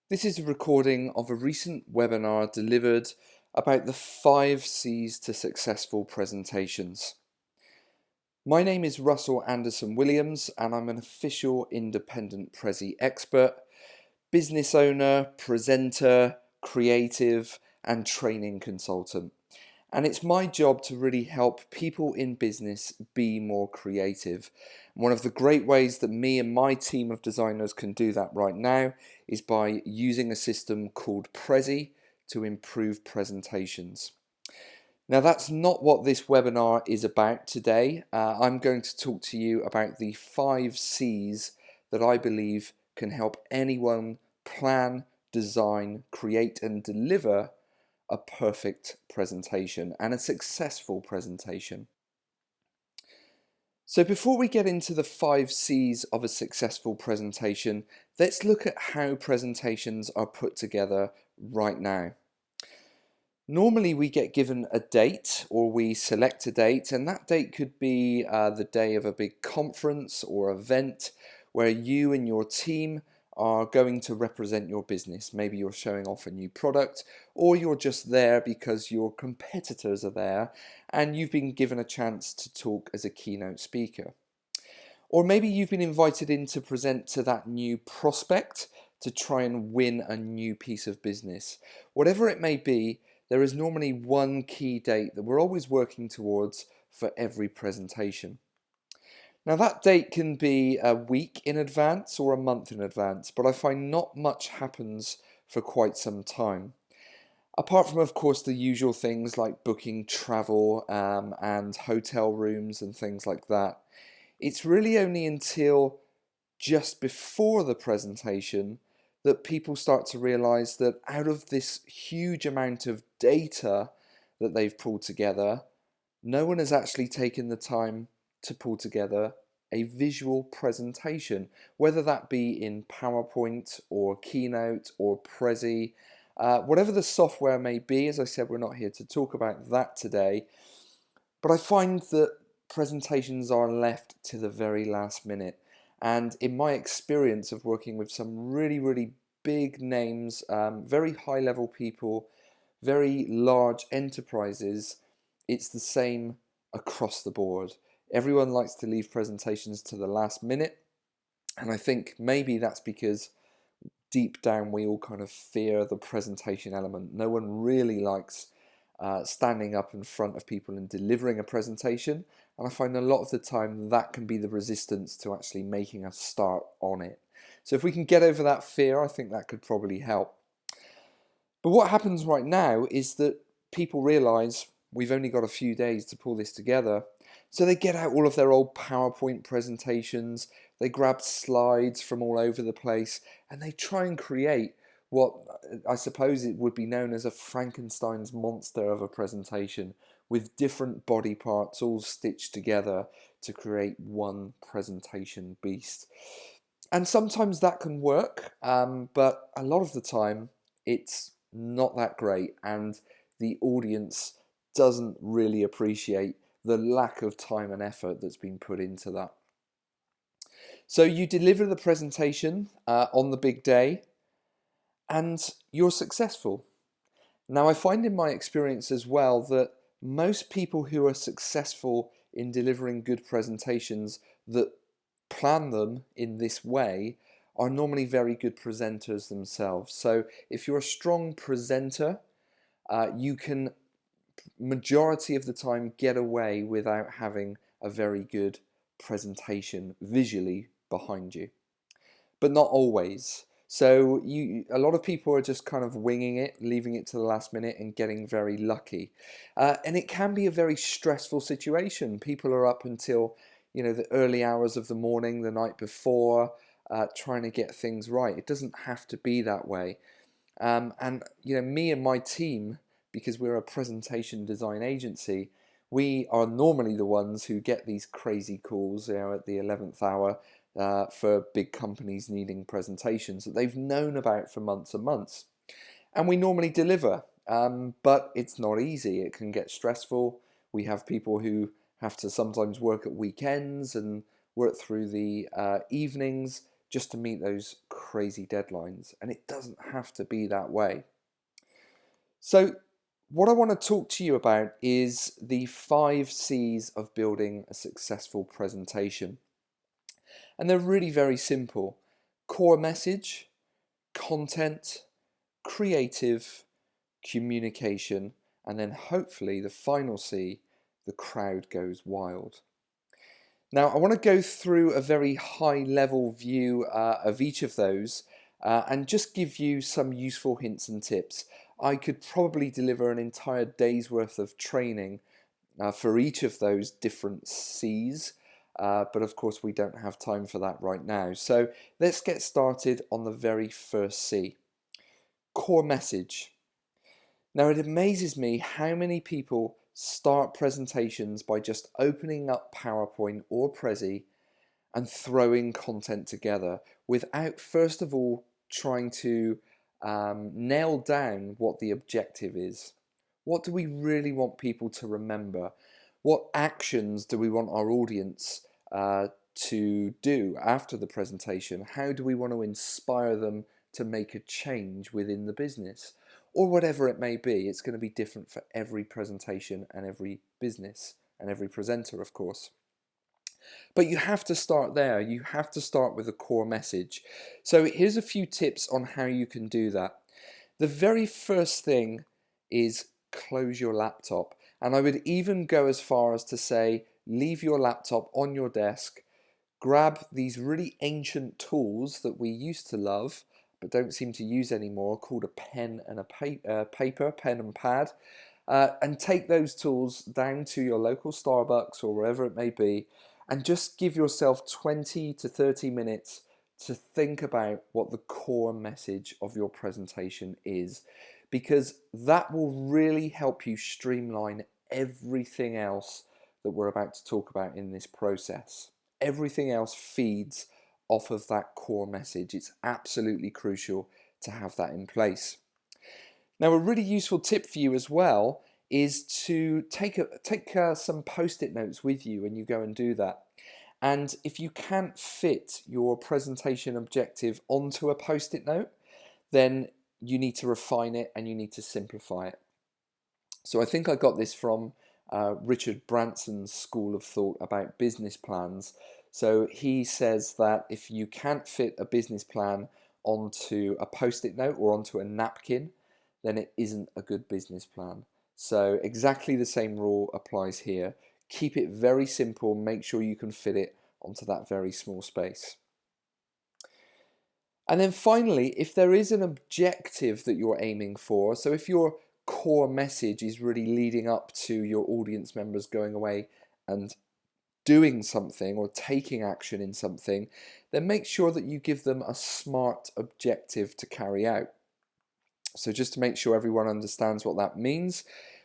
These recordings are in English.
This is a recording of a recent webinar delivered about the 5 C's to successful presentations. My name is Russell Anderson Williams and I'm an official independent Prezi expert, business owner, presenter, creative and training consultant. And it's my job to really help people in business be more creative. One of the great ways that me and my team of designers can do that right now is by using a system called Prezi to improve presentations. Now, that's not what this webinar is about today. I'm going to talk to you about the 5 C's that I believe can help anyone plan, design, create and deliver a perfect presentation and a successful presentation. So before we get into the 5 C's of a successful presentation, let's look at how presentations are put together right now. Normally we get given a date or we select a date, and that date could be the day of a big conference or event where you and your team are going to represent your business. Maybe you're showing off a new product, or you're just there because your competitors are there and you've been given a chance to talk as a keynote speaker. Or maybe you've been invited in to present to that new prospect to try and win a new piece of business. Whatever it may be, there is normally one key date that we're always working towards for every presentation. Now that date can be a week in advance or a month in advance, but I find not much happens for quite some time. Apart from, of course, the usual things like booking travel and hotel rooms and things like that, it's really only until just before the presentation that people start to realize that out of this huge amount of data that they've pulled together, no one has actually taken the time to pull together a visual presentation, whether that be in PowerPoint or Keynote or Prezi, whatever the software may be. As I said, we're not here to talk about that today, but I find that presentations are left to the very last minute. And in my experience of working with some really big names, very high level people, very large enterprises, it's the same across the board. Everyone likes to leave presentations to the last minute, and I think maybe that's because deep down we all kind of fear the presentation element. No one really likes standing up in front of people and delivering a presentation, and I find a lot of the time that can be the resistance to actually making a start on it. So if we can get over that fear, I think that could probably help. But what happens right now is that people realize we've only got a few days to pull this together. So they get out all of their old PowerPoint presentations, they grab slides from all over the place, and they try and create what I suppose it would be known as a Frankenstein's monster of a presentation, with different body parts all stitched together to create one presentation beast. And sometimes that can work, but a lot of the time it's not that great, and the audience doesn't really appreciate the lack of time and effort that's been put into that. So you deliver the presentation on the big day and you're successful. Now I find in my experience as well that most people who are successful in delivering good presentations that plan them in this way are normally very good presenters themselves. So if you're a strong presenter, you can majority of the time get away without having a very good presentation visually behind you, but not always. So a lot of people are just kind of winging it, leaving it to the last minute and getting very lucky. And it can be a very stressful situation. People are up until, the early hours of the morning, the night before, trying to get things right. It doesn't have to be that way. And me and my team, because we're a presentation design agency, we are normally the ones who get these crazy calls, at the 11th hour for big companies needing presentations that they've known about for months and months. And we normally deliver, but it's not easy. It can get stressful. We have people who have to sometimes work at weekends and work through the evenings just to meet those crazy deadlines, and it doesn't have to be that way. So what I want to talk to you about is the 5 C's of building a successful presentation. And they're really very simple: core message, content, creative, communication, and then hopefully the final C, the crowd goes wild. Now, I want to go through a very high level view of each of those and just give you some useful hints and tips. I could probably deliver an entire day's worth of training for each of those different C's, but of course we don't have time for that right now. So let's get started on the very first C, core message. Now, it amazes me how many people start presentations by just opening up PowerPoint or Prezi and throwing content together without first of all trying to nail down what the objective is. What do we really want people to remember? What actions do we want our audience to do after the presentation? How do we want to inspire them to make a change within the business? Or whatever it may be. It's going to be different for every presentation and every business and every presenter, of course. But you have to start there. You have to start with a core message. So here's a few tips on how you can do that. The very first thing is close your laptop. And I would even go as far as to say, leave your laptop on your desk, grab these really ancient tools that we used to love, but don't seem to use anymore, called a pen and a paper, pen and pad, and take those tools down to your local Starbucks or wherever it may be, and just give yourself 20 to 30 minutes to think about what the core message of your presentation is, because that will really help you streamline everything else that we're about to talk about in this process. Everything else feeds off of that core message. It's absolutely crucial to have that in place. Now, a really useful tip for you as well is to take some post-it notes with you when you go and do that. And if you can't fit your presentation objective onto a post-it note, then you need to refine it and you need to simplify it. So I think I got this from Richard Branson's school of thought about business plans. So he says that if you can't fit a business plan onto a post-it note or onto a napkin, then it isn't a good business plan. So exactly the same rule applies here. Keep it very simple, make sure you can fit it onto that very small space. And then finally, if there is an objective that you're aiming for, so if your core message is really leading up to your audience members going away and doing something or taking action in something, then make sure that you give them a SMART objective to carry out. So just to make sure everyone understands what that means,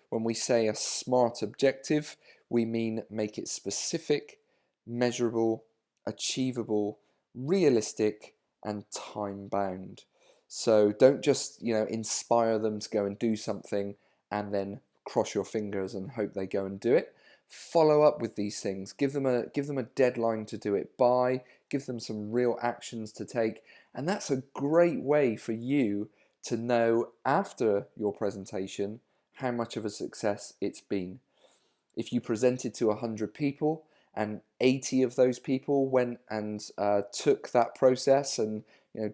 when we say a SMART objective, we mean make it specific, measurable, achievable, realistic, and time-bound. So don't just, inspire them to go and do something and then cross your fingers and hope they go and do it. Follow up with these things. Give them a deadline to do it by. Give them some real actions to take, and that's a great way for you to know after your presentation how much of a success it's been. If you presented to 100 people and 80 of those people went and took that process and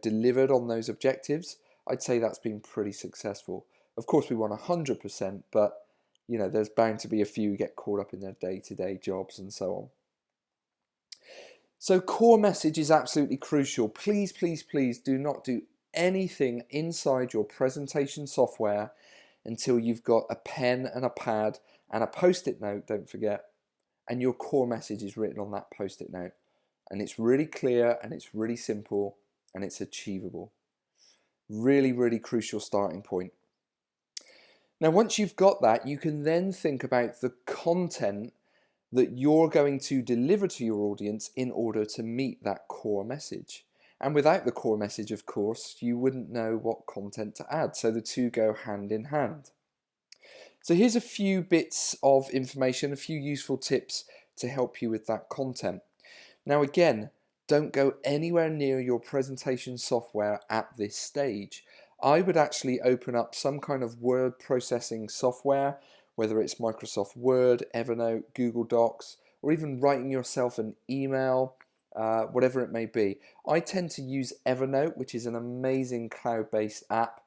delivered on those objectives, I'd say that's been pretty successful. Of course, we want 100%, but there's bound to be a few who get caught up in their day-to-day jobs and so on. So core message is absolutely crucial. Please, please, please do not do anything inside your presentation software until you've got a pen and a pad and a post-it note, don't forget, and your core message is written on that post-it note. And it's really clear and it's really simple and it's achievable. Really, really crucial starting point. Now, once you've got that, you can then think about the content that you're going to deliver to your audience in order to meet that core message. And without the core message, of course, you wouldn't know what content to add. So the two go hand in hand. So here's a few bits of information, a few useful tips to help you with that content. Now again, don't go anywhere near your presentation software at this stage. I would actually open up some kind of word processing software, whether it's Microsoft Word, Evernote, Google Docs, or even writing yourself an email, whatever it may be. I tend to use Evernote, which is an amazing cloud-based app.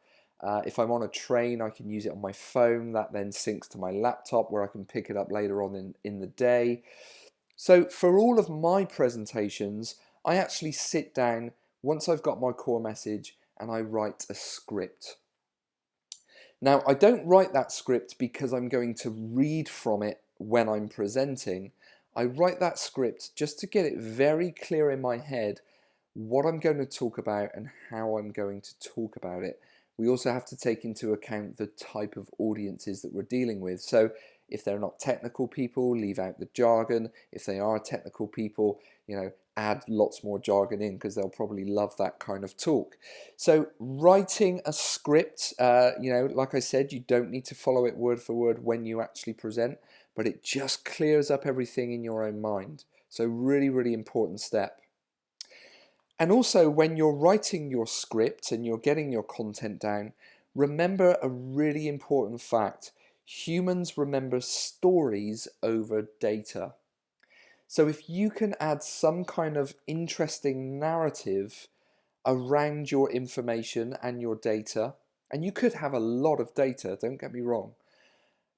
If I'm on a train, I can use it on my phone. That then syncs to my laptop where I can pick it up later on in the day. So for all of my presentations, I actually sit down once I've got my core message and I write a script. Now, I don't write that script because I'm going to read from it when I'm presenting. I write that script just to get it very clear in my head what I'm going to talk about and how I'm going to talk about it. We also have to take into account the type of audiences that we're dealing with. So if they're not technical people, leave out the jargon. If they are technical people, add lots more jargon in because they'll probably love that kind of talk. So writing a script, like I said, you don't need to follow it word for word when you actually present, but it just clears up everything in your own mind. So really, really important step. And also when you're writing your script and you're getting your content down, remember a really important fact. Humans remember stories over data. So if you can add some kind of interesting narrative around your information and your data, and you could have a lot of data, don't get me wrong,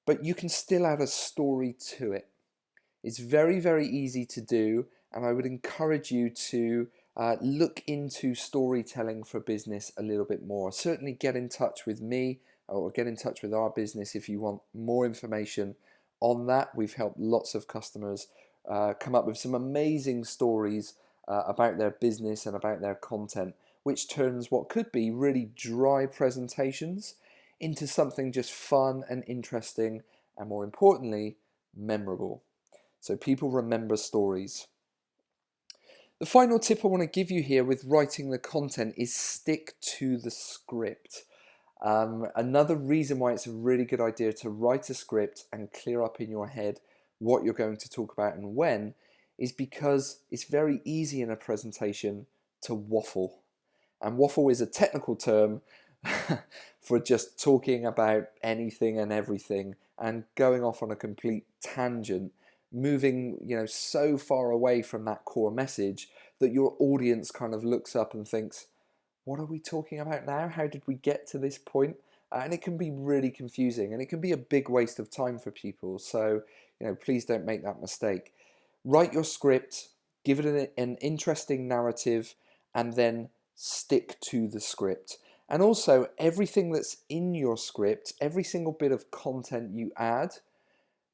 but you can still add a story to it. It's very, very easy to do, and I would encourage you to look into storytelling for business a little bit more. Certainly get in touch with me or get in touch with our business if you want more information on that. We've helped lots of customers come up with some amazing stories about their business and about their content, which turns what could be really dry presentations into something just fun and interesting and, more importantly, memorable. So people remember stories. The final tip I want to give you here with writing the content is stick to the script. Another reason why it's a really good idea to write a script and clear up in your head what you're going to talk about and when is because it's very easy in a presentation to waffle. And waffle is a technical term for just talking about anything and everything and going off on a complete tangent, moving so far away from that core message that your audience kind of looks up and thinks, what are we talking about now? How did we get to this point? And it can be really confusing and it can be a big waste of time for people. So, please don't make that mistake. Write your script, give it an interesting narrative, and then stick to the script. And also, everything that's in your script, every single bit of content you add,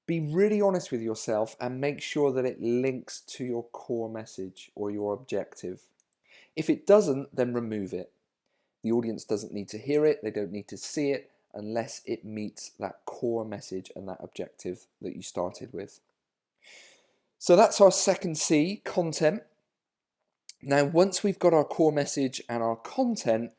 be really honest with yourself and make sure that it links to your core message or your objective. If it doesn't, then remove it. The audience doesn't need to hear it, they don't need to see it unless it meets that core message and that objective that you started with. So that's our second C, content. Now, once we've got our core message and our content,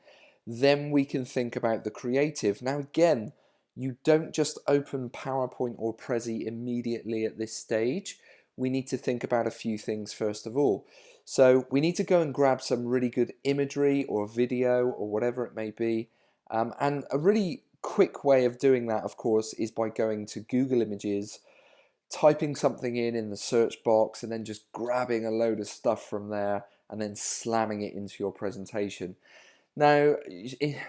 then we can think about the creative. Now, again, you don't just open PowerPoint or Prezi immediately at this stage. We need to think about a few things first of all. So we need to go and grab some really good imagery or video or whatever it may be. And a really quick way of doing that, of course, is by going to Google Images, typing something in the search box, and then just grabbing a load of stuff from there and then slamming it into your presentation. Now,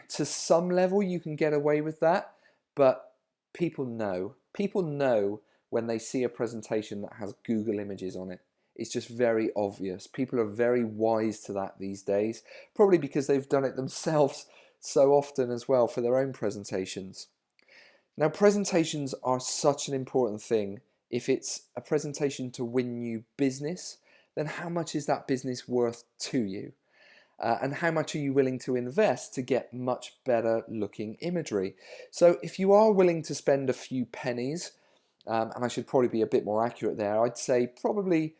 to some level, you can get away with that, but people know. People know when they see a presentation that has Google Images on it. It's just very obvious. People are very wise to that these days, probably because they've done it themselves so often as well for their own presentations. Now, presentations are such an important thing. If it's a presentation to win new business, then how much is that business worth to you? And how much are you willing to invest to get much better looking imagery? So if you are willing to spend a few pennies, and I should probably be a bit more accurate there, I'd say probably,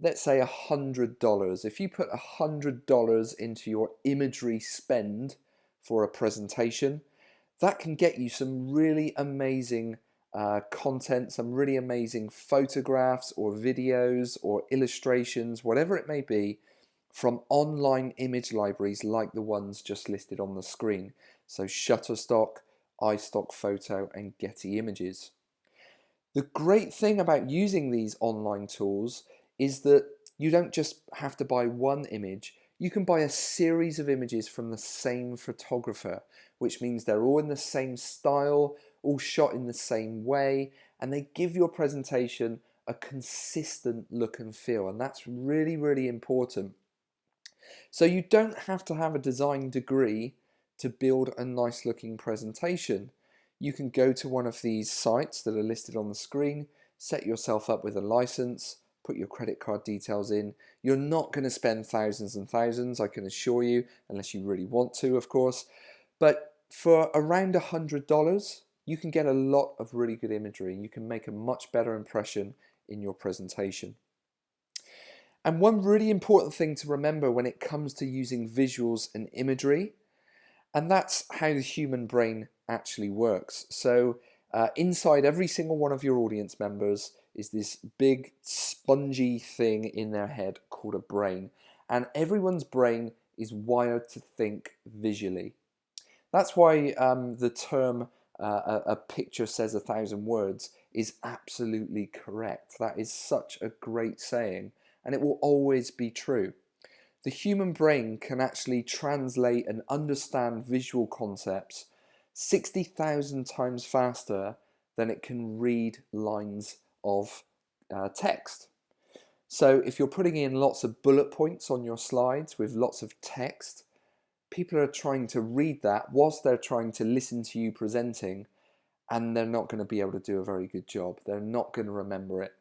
let's say $100. If you put $100 into your imagery spend for a presentation, that can get you some really amazing content, some really amazing photographs or videos or illustrations, whatever it may be, from online image libraries like the ones just listed on the screen. So Shutterstock, iStock Photo, and Getty Images. The great thing about using these online tools is that you don't just have to buy one image, you can buy a series of images from the same photographer, which means they're all in the same style, all shot in the same way, and they give your presentation a consistent look and feel, and that's really, really important. So you don't have to have a design degree to build a nice looking presentation. You can go to one of these sites that are listed on the screen, set yourself up with a license, put your credit card details in. You're not going to spend thousands and thousands, I can assure you, unless you really want to, of course. But for around $100, you can get a lot of really good imagery. You can make a much better impression in your presentation. And one really important thing to remember when it comes to using visuals and imagery, and that's how the human brain actually works. So inside every single one of your audience members is this big spongy thing in their head called a brain. And everyone's brain is wired to think visually. That's why the term a picture says 1,000 words is absolutely correct. That is such a great saying, and it will always be true. The human brain can actually translate and understand visual concepts 60,000 times faster than it can read lines of text. So if you're putting in lots of bullet points on your slides with lots of text, people are trying to read that whilst they're trying to listen to you presenting, and they're not going to be able to do a very good job. They're not going to remember it.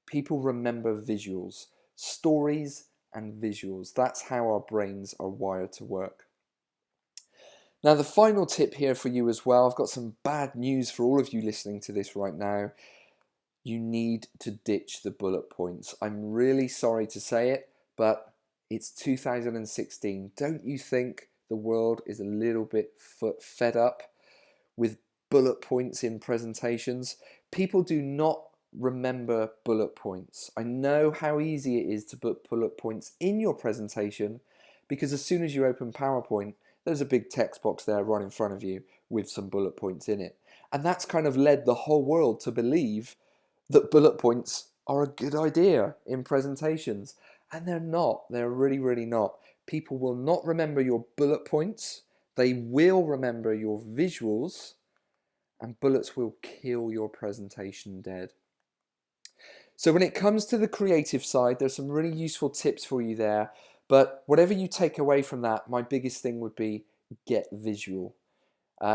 People remember visuals, stories and visuals. That's how our brains are wired to work. Now, the final tip here for you as well, I've got some bad news for all of you listening to this right now. You need to ditch the bullet points. I'm really sorry to say it, but it's 2016. Don't you think the world is a little bit fed up with bullet points in presentations? People do not remember bullet points. I know how easy it is to put bullet points in your presentation, because as soon as you open PowerPoint, there's a big text box there right in front of you with some bullet points in it. And that's kind of led the whole world to believe that bullet points are a good idea in presentations. And they're not. They're really, really not. People will not remember your bullet points. They will remember your visuals, and bullets will kill your presentation dead. So when it comes to the creative side, there's some really useful tips for you there. But whatever you take away from that, my biggest thing would be get visual.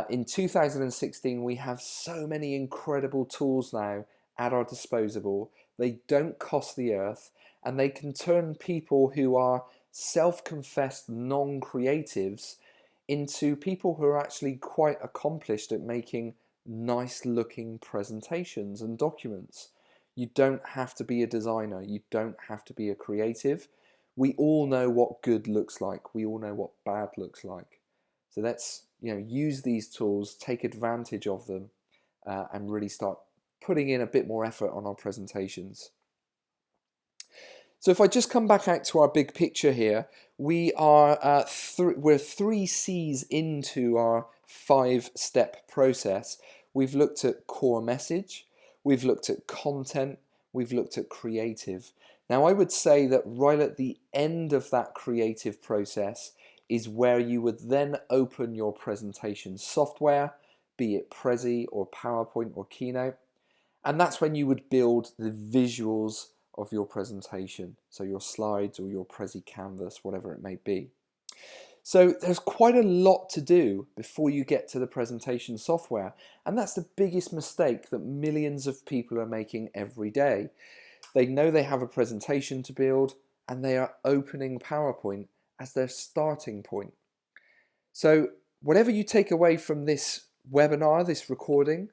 In 2016, we have so many incredible tools now at our disposal. They don't cost the earth, and they can turn people who are self-confessed non-creatives into people who are actually quite accomplished at making nice looking presentations and documents. You don't have to be a designer. You don't have to be a creative. We all know what good looks like. We all know what bad looks like. So let's use these tools, take advantage of them, and really start putting in a bit more effort on our presentations. So if I just come back out to our big picture here, we're 3 C's into our 5-step process. We've looked at core message, we've looked at content, we've looked at creative. Now I would say that right at the end of that creative process is where you would then open your presentation software, be it Prezi or PowerPoint or Keynote, and that's when you would build the visuals of your presentation, so your slides or your Prezi canvas, whatever it may be. So there's quite a lot to do before you get to the presentation software, and that's the biggest mistake that millions of people are making every day. They know they have a presentation to build, and they are opening PowerPoint as their starting point. So whatever you take away from this webinar, this recording,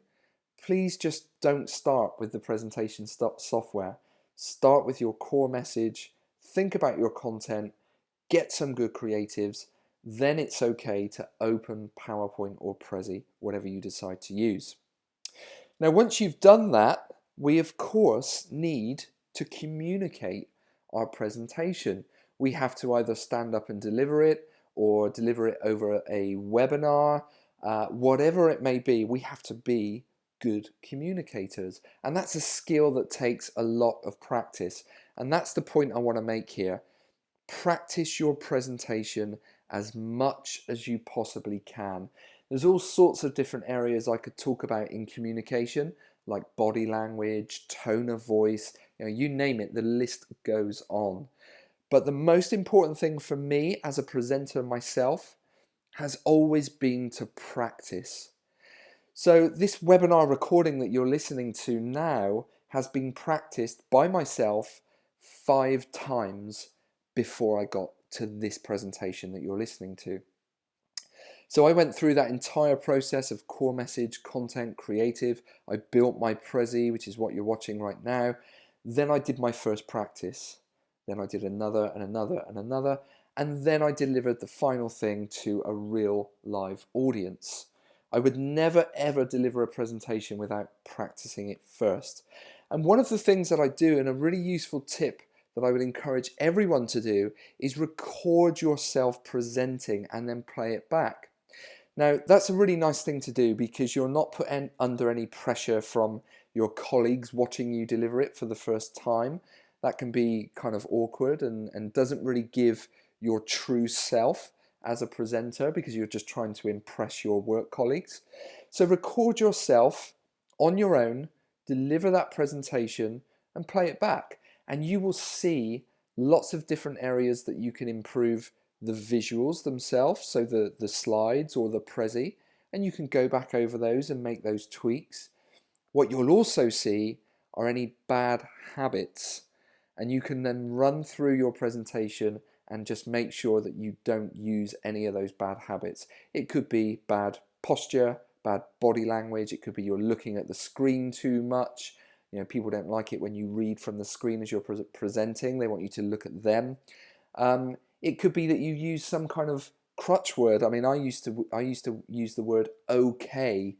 please just don't start with the presentation software. Start with your core message, think about your content, get some good creatives, then it's okay to open PowerPoint or Prezi, whatever you decide to use. Now, once you've done that, we of course need to communicate our presentation. we have to either stand up and deliver it or deliver it over a webinar, whatever it may be, we have to be good communicators. And that's a skill that takes a lot of practice. And that's the point I want to make here. Practice your presentation as much as you possibly can. There's all sorts of different areas I could talk about in communication, like body language, tone of voice, you name it, the list goes on. But the most important thing for me as a presenter myself has always been to practice. So this webinar recording that you're listening to now has been practiced by myself 5 times before I got to this presentation that you're listening to. So I went through that entire process of core message, content, creative. I built my Prezi, which is what you're watching right now. Then I did my first practice. Then I did another and another and another. And then I delivered the final thing to a real live audience. I would never ever deliver a presentation without practicing it first. And one of the things that I do, and a really useful tip that I would encourage everyone to do, is record yourself presenting and then play it back. Now, that's a really nice thing to do because you're not put under any pressure from your colleagues watching you deliver it for the first time. That can be kind of awkward and doesn't really give your true self as a presenter because you're just trying to impress your work colleagues. So record yourself on your own, deliver that presentation and play it back. And you will see lots of different areas that you can improve the visuals themselves, so the slides or the Prezi, and you can go back over those and make those tweaks. What you'll also see are any bad habits, and you can then run through your presentation and just make sure that you don't use any of those bad habits. It could be bad posture, bad body language, it could be you're looking at the screen too much. People don't like it when you read from the screen as you're presenting. They want you to look at them. It could be that you use some kind of crutch word. I mean, I used to use the word okay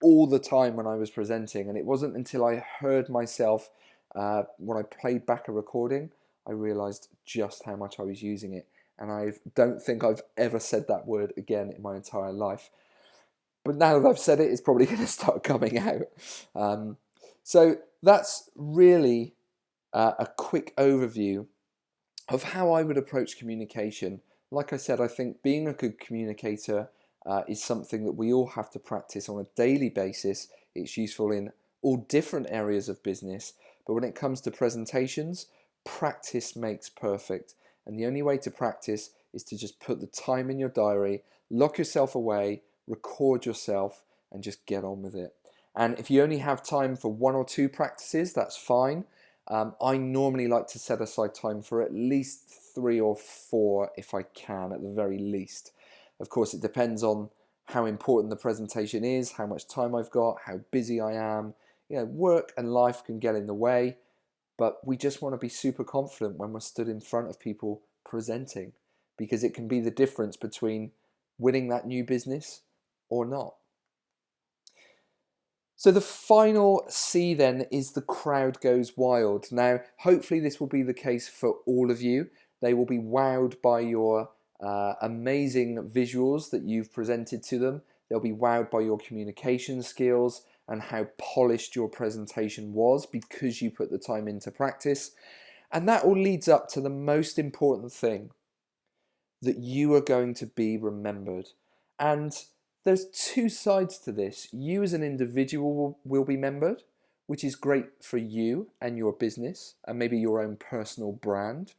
all the time when I was presenting, and it wasn't until I heard myself when I played back a recording, I realized just how much I was using it, and I don't think I've ever said that word again in my entire life. But now that I've said it, it's probably going to start coming out. So that's really a quick overview of how I would approach communication. Like I said, I think being a good communicator is something that we all have to practice on a daily basis. It's useful in all different areas of business, but when it comes to presentations, practice makes perfect. And the only way to practice is to just put the time in your diary, lock yourself away, record yourself, and just get on with it. And if you only have time for 1 or 2 practices, that's fine. I normally like to set aside time for at least 3 or 4 if I can, at the very least. Of course, it depends on how important the presentation is, how much time I've got, how busy I am. Work and life can get in the way, but we just want to be super confident when we're stood in front of people presenting, because it can be the difference between winning that new business or not. So the final C then is the crowd goes wild. Now, hopefully this will be the case for all of you. They will be wowed by your amazing visuals that you've presented to them. They'll be wowed by your communication skills and how polished your presentation was because you put the time into practice. And that all leads up to the most important thing, that you are going to be remembered. And there's 2 sides to this. You as an individual will be remembered, which is great for you and your business and maybe your own personal brand.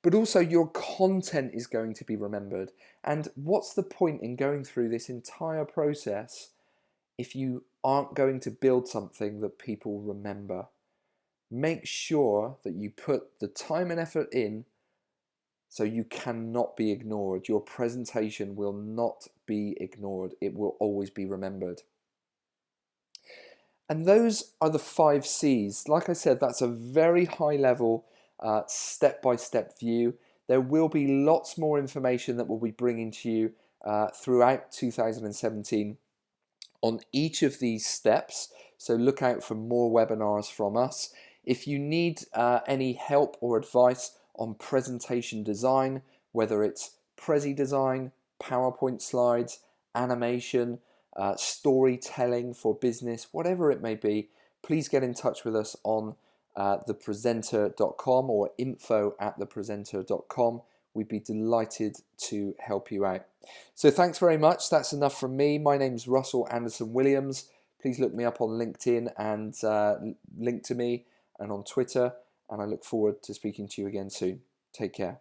But also your content is going to be remembered. And what's the point in going through this entire process if you aren't going to build something that people remember? Make sure that you put the time and effort in so you cannot be ignored. Your presentation will not be ignored. It will always be remembered. And those are the 5 C's. Like I said, that's a very high level, step-by-step view. There will be lots more information that we'll be bringing to you throughout 2017 on each of these steps. So look out for more webinars from us. If you need any help or advice on presentation design, whether it's Prezi design, PowerPoint slides, animation, storytelling for business, whatever it may be, please get in touch with us on thepresenter.com or info@thepresenter.com. We'd be delighted to help you out. So thanks very much. That's enough from me. My name's Russell Anderson Williams. Please look me up on LinkedIn and link to me and on Twitter. And I look forward to speaking to you again soon. Take care.